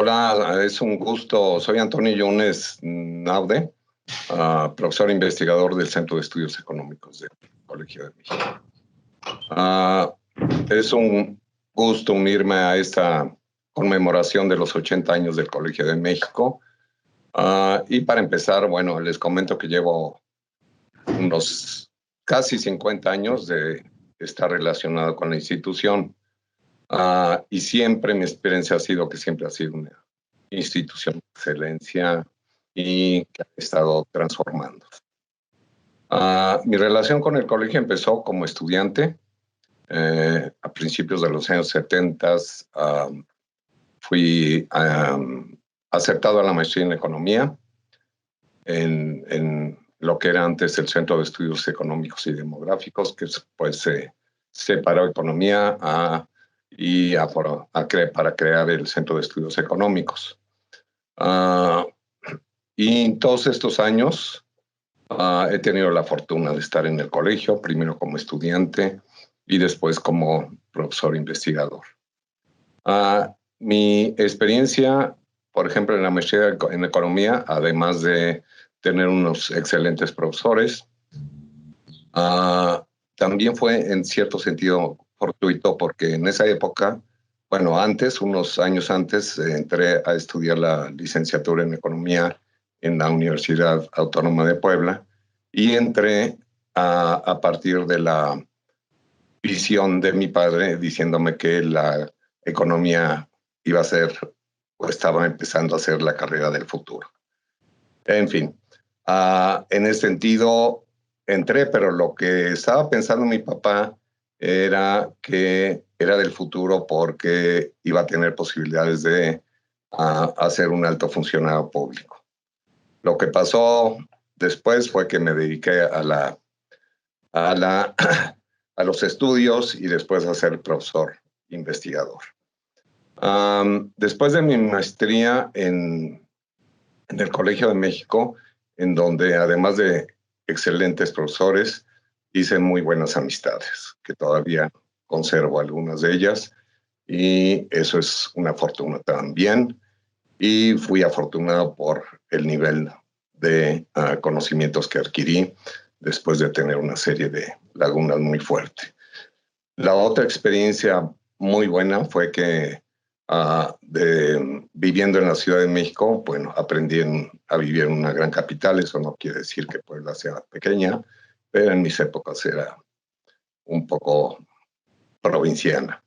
Hola, es un gusto. Soy Antonio Yunes Naude, profesor investigador del Centro de Estudios Económicos del Colegio de México. Es un gusto unirme a esta conmemoración de los 80 años del Colegio de México. Y para empezar, bueno, les comento que llevo unos casi 50 años de estar relacionado con la institución. Y siempre mi experiencia ha sido que siempre ha sido una institución de excelencia y que ha estado transformando. Mi relación con el colegio empezó como estudiante. A principios de los años 70 fui aceptado a la maestría en economía en lo que era antes el Centro de Estudios Económicos y Demográficos, que después se separó economía para crear el Centro de Estudios Económicos. Y en todos estos años he tenido la fortuna de estar en el colegio, primero como estudiante y después como profesor investigador. Mi experiencia, por ejemplo, en la maestría en economía, además de tener unos excelentes profesores, también fue en cierto sentido fortuito, porque en esa época, bueno, unos años antes, entré a estudiar la licenciatura en economía en la Universidad Autónoma de Puebla y entré a partir de la visión de mi padre diciéndome que la economía iba a ser, o estaba empezando a ser, la carrera del futuro. En fin, en ese sentido entré, pero lo que estaba pensando mi papá era que era del futuro porque iba a tener posibilidades de hacer un alto funcionario público. Lo que pasó después fue que me dediqué a los estudios y después a ser profesor investigador. Después de mi maestría en el Colegio de México, en donde además de excelentes profesores, hice muy buenas amistades, que todavía conservo algunas de ellas, y eso es una fortuna también. Y fui afortunado por el nivel de conocimientos que adquirí después de tener una serie de lagunas muy fuertes. La otra experiencia muy buena fue que viviendo en la Ciudad de México, bueno, aprendí a vivir en una gran capital. Eso no quiere decir que Puebla sea pequeña, pero en mis épocas era un poco provinciana.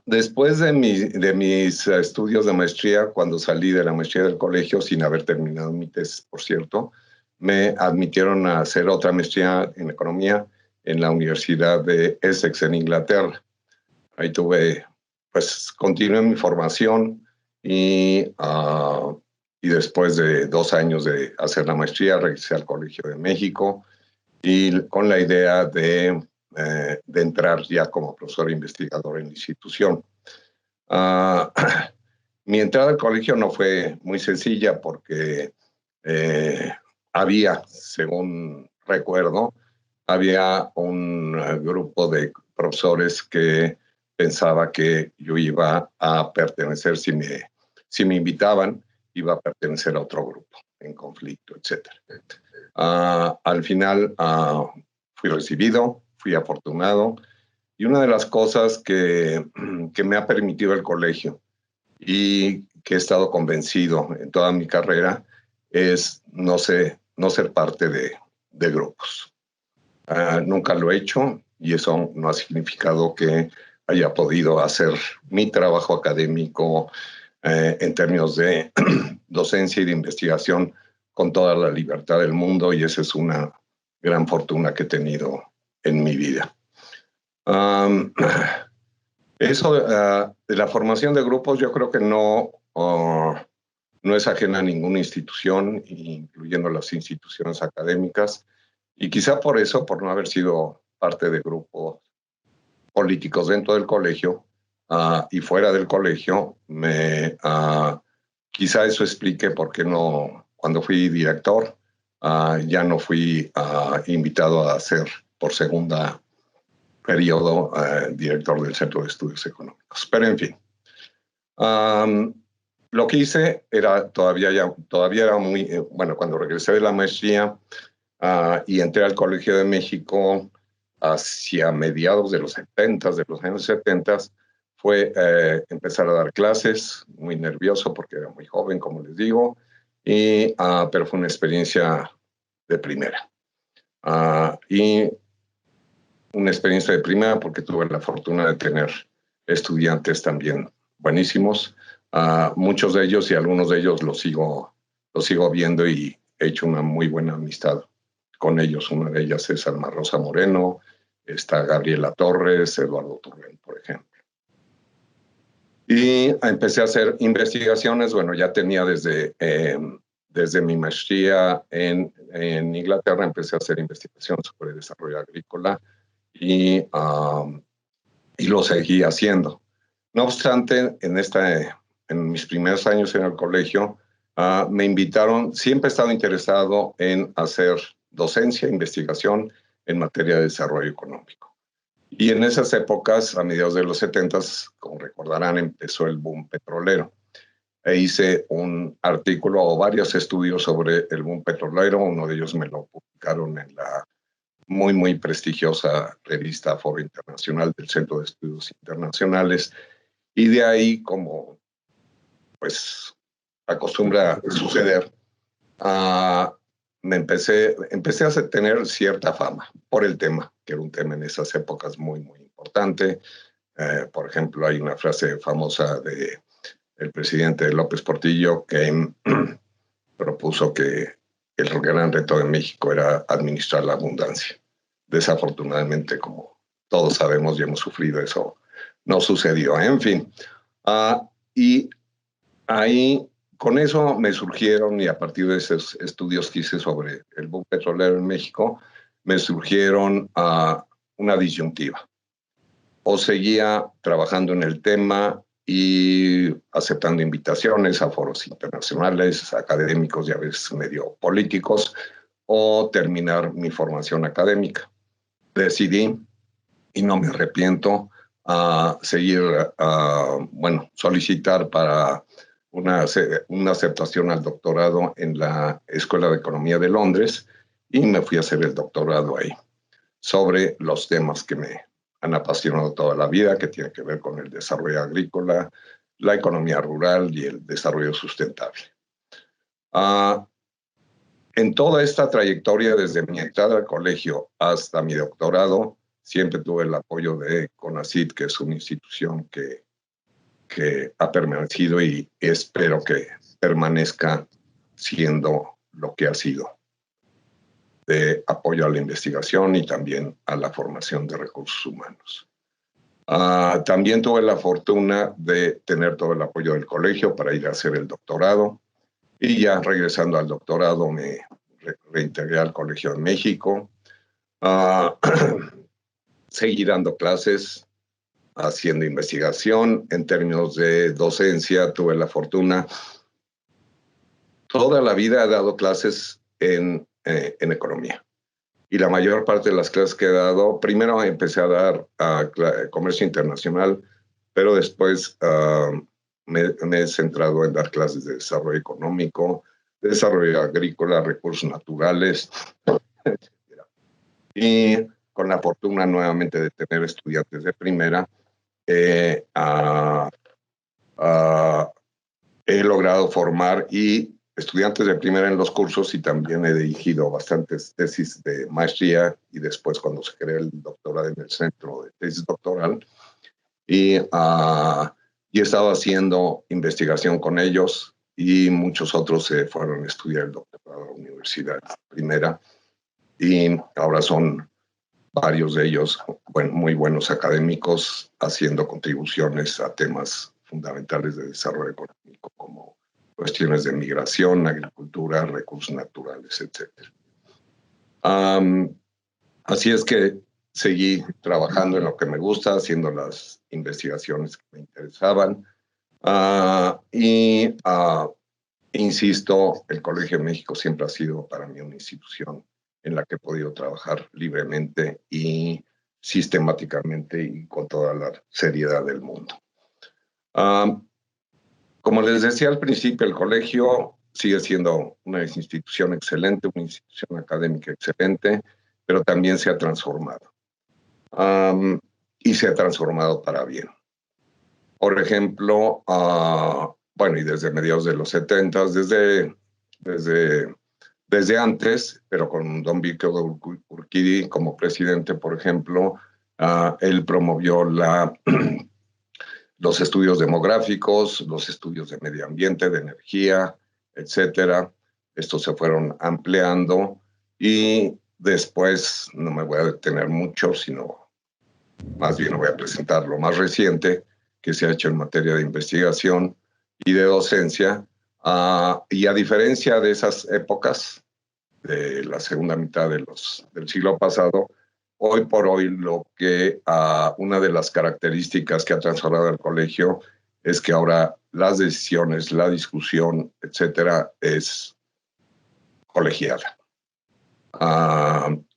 Después de mis estudios de maestría, cuando salí de la maestría del colegio, sin haber terminado mi tesis, por cierto, me admitieron a hacer otra maestría en economía en la Universidad de Essex, en Inglaterra. Ahí continué mi formación y después de 2 años de hacer la maestría, regresé al Colegio de México y con la idea de entrar ya como profesor investigador en la institución. Mi entrada al colegio no fue muy sencilla porque según recuerdo, había un grupo de profesores que pensaba que yo iba a pertenecer, si me invitaban, iba a pertenecer a otro grupo en conflicto, etc. Al final fui recibido, fui afortunado, y una de las cosas que me ha permitido el colegio y que he estado convencido en toda mi carrera es no ser parte de grupos. Nunca lo he hecho y eso no ha significado que haya podido hacer mi trabajo académico en términos de docencia y de investigación con toda la libertad del mundo, y esa es una gran fortuna que he tenido en mi vida. Eso de la formación de grupos, yo creo que no es ajena a ninguna institución, incluyendo las instituciones académicas, y quizá por eso, por no haber sido parte de grupos políticos dentro del colegio y fuera del colegio, quizá eso explique por qué no, cuando fui director, ya no fui invitado a ser por segunda periodo director del Centro de Estudios Económicos. Pero en fin, Am, lo que hice era todavía era muy, bueno, cuando regresé de la maestría y entré al Colegio de México hacia mediados de los 70, de los años 70, fue empezar a dar clases, muy nervioso porque era muy joven, como les digo, pero fue una experiencia de primera. Y una experiencia de primera porque tuve la fortuna de tener estudiantes también buenísimos. Muchos de ellos y algunos de ellos los sigo viendo y he hecho una muy buena amistad con ellos. Una de ellas es Alma Rosa Moreno, está Gabriela Torres, Eduardo Turren, por ejemplo. Y empecé a hacer investigaciones, bueno, ya tenía desde mi maestría en Inglaterra, empecé a hacer investigación sobre desarrollo agrícola y y lo seguí haciendo. No obstante, en mis primeros años en el colegio, me invitaron, siempre he estado interesado en hacer docencia, investigación en materia de desarrollo económico. Y en esas épocas, a mediados de los 70, como recordarán, empezó el boom petrolero. E hice un artículo o varios estudios sobre el boom petrolero. Uno de ellos me lo publicaron en la muy prestigiosa revista Foro Internacional del Centro de Estudios Internacionales. Y de ahí, como pues acostumbra suceder, uh, empecé a tener cierta fama por el tema, que era un tema en esas épocas muy importante. Por ejemplo, hay una frase famosa del presidente López Portillo que propuso que el gran reto de México era administrar la abundancia. Desafortunadamente, como todos sabemos y hemos sufrido, eso no sucedió. En fin, y ahí con eso me surgieron, y a partir de esos estudios que hice sobre el boom petrolero en México, me surgieron una disyuntiva. O seguía trabajando en el tema y aceptando invitaciones a foros internacionales, académicos y a veces medio políticos, o terminar mi formación académica. Decidí, y no me arrepiento, solicitar para una aceptación al doctorado en la Escuela de Economía de Londres y me fui a hacer el doctorado ahí sobre los temas que me han apasionado toda la vida, que tienen que ver con el desarrollo agrícola, la economía rural y el desarrollo sustentable. En toda esta trayectoria, desde mi entrada al colegio hasta mi doctorado, siempre tuve el apoyo de CONACYT, que es una institución que ha permanecido y espero que permanezca siendo lo que ha sido, de apoyo a la investigación y también a la formación de recursos humanos. También tuve la fortuna de tener todo el apoyo del colegio para ir a hacer el doctorado y ya regresando al doctorado me reintegré al Colegio de México. Seguí dando clases, haciendo investigación. En términos de docencia, tuve la fortuna. Toda la vida he dado clases en economía. Y la mayor parte de las clases que he dado, primero empecé a dar comercio internacional, pero después me he centrado en dar clases de desarrollo económico, desarrollo agrícola, recursos naturales, etc. Y con la fortuna nuevamente de tener estudiantes de primera, he logrado formar estudiantes de primera en los cursos y también he dirigido bastantes tesis de maestría y después cuando se creó el doctorado en el centro de tesis doctoral y he estado haciendo investigación con ellos y muchos otros se fueron a estudiar el doctorado a la universidad primera y ahora son varios de ellos muy buenos académicos haciendo contribuciones a temas fundamentales de desarrollo económico como cuestiones de migración, agricultura, recursos naturales, etc. Así es que seguí trabajando en lo que me gusta, haciendo las investigaciones que me interesaban. Insisto, el Colegio de México siempre ha sido para mí una institución en la que he podido trabajar libremente y sistemáticamente y con toda la seriedad del mundo. Como les decía al principio, el colegio sigue siendo una institución excelente, una institución académica excelente, pero también se ha transformado. Y se ha transformado para bien. Por ejemplo, bueno, y desde mediados de los 70, desde antes, pero con don Víctor Urquidi como presidente, por ejemplo, él promovió los estudios demográficos, los estudios de medio ambiente, de energía, etcétera. Estos se fueron ampliando y después, no me voy a detener mucho, sino más bien voy a presentar lo más reciente que se ha hecho en materia de investigación y de docencia. Y a diferencia de esas épocas, de la segunda mitad del siglo pasado, hoy por hoy una de las características que ha transformado el colegio es que ahora las decisiones, la discusión, etcétera, es colegiada.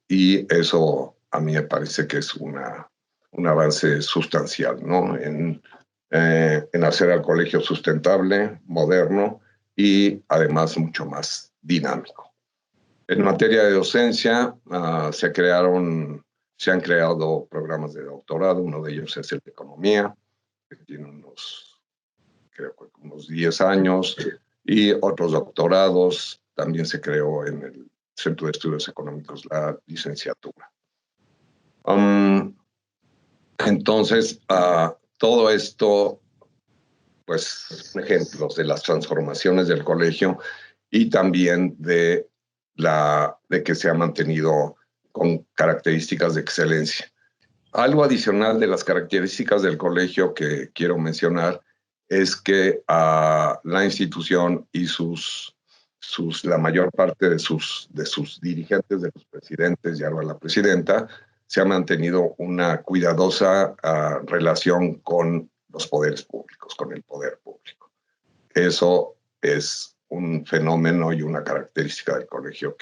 Y eso a mí me parece que es un avance sustancial, ¿no? En hacer al colegio sustentable, moderno y además mucho más dinámico. En materia de docencia, se han creado programas de doctorado, uno de ellos es el de economía, que tiene creo que unos 10 años, y otros doctorados. También se creó en el Centro de Estudios Económicos la licenciatura. Entonces, todo esto, pues, son ejemplos de las transformaciones del colegio y también de que se ha mantenido con características de excelencia. Algo adicional de las características del colegio que quiero mencionar es que la institución y la mayor parte de sus dirigentes, de los presidentes y ahora la presidenta, se ha mantenido una cuidadosa relación con los poderes públicos, con el poder público. Eso es un fenómeno y una característica del colegio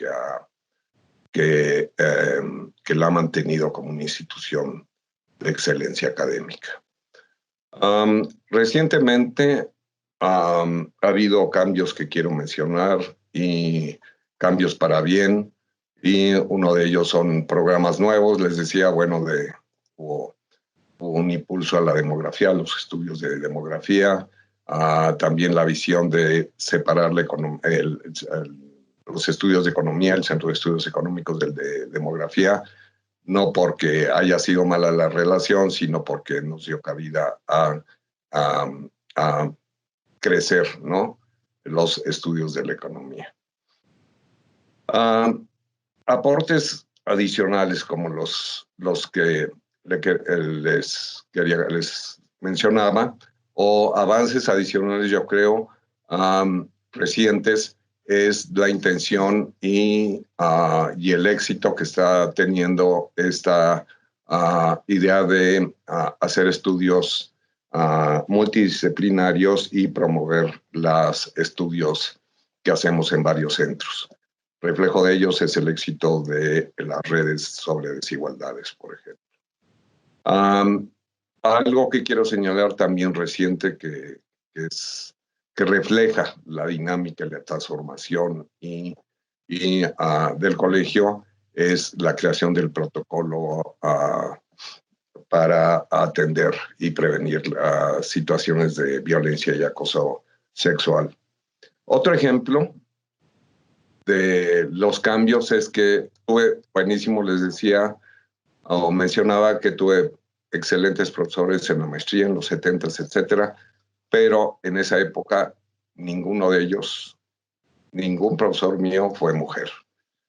que la ha mantenido como una institución de excelencia académica. Recientemente ha habido cambios que quiero mencionar y cambios para bien, y uno de ellos son programas nuevos. Les decía, bueno, hubo un impulso a la demografía, a los estudios de demografía, también la visión de separar los estudios de economía, el Centro de Estudios Económicos del de demografía, no porque haya sido mala la relación, sino porque nos dio cabida a crecer, ¿no?, los estudios de la economía. Aportes adicionales como los que les mencionaba, o avances adicionales, yo creo, recientes, es la intención y el éxito que está teniendo esta idea de hacer estudios multidisciplinarios y promover los estudios que hacemos en varios centros. Reflejo de ellos es el éxito de las redes sobre desigualdades, por ejemplo. Algo que quiero señalar también reciente que refleja la dinámica y la transformación del colegio es la creación del protocolo para atender y prevenir situaciones de violencia y acoso sexual. Otro ejemplo de los cambios es que buenísimo, les decía, o mencionaba que tuve excelentes profesores en la maestría en los 70s, etcétera, pero en esa época ninguno de ellos, ningún profesor mío fue mujer.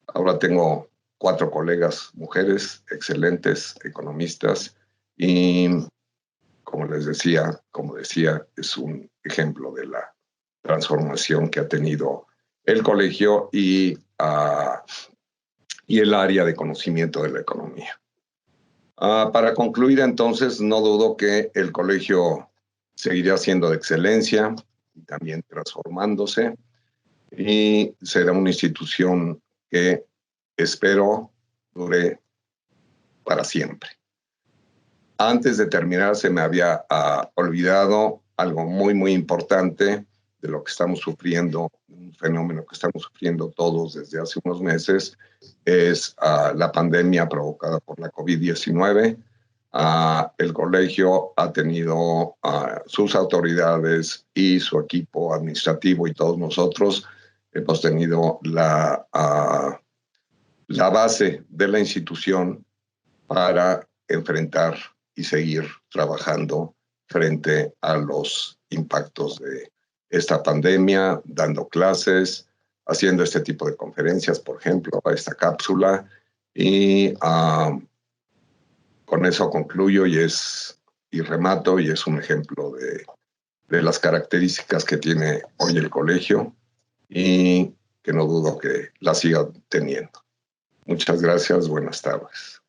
Ahora tengo 4 colegas mujeres, excelentes economistas, y como decía, es un ejemplo de la transformación que ha tenido el colegio y el área de conocimiento de la economía. Para concluir, entonces, no dudo que el colegio seguirá siendo de excelencia y también transformándose, y será una institución que espero dure para siempre. Antes de terminar, se me había olvidado algo muy, muy importante de lo que estamos sufriendo, un fenómeno que estamos sufriendo todos desde hace unos meses, es la pandemia provocada por la COVID-19. El colegio ha tenido sus autoridades y su equipo administrativo y todos nosotros hemos tenido la base de la institución para enfrentar y seguir trabajando frente a los impactos de esta pandemia, dando clases, haciendo este tipo de conferencias, por ejemplo, a esta cápsula. Y con eso concluyo y remato, y es un ejemplo de las características que tiene hoy el colegio y que no dudo que la siga teniendo. Muchas gracias, buenas tardes.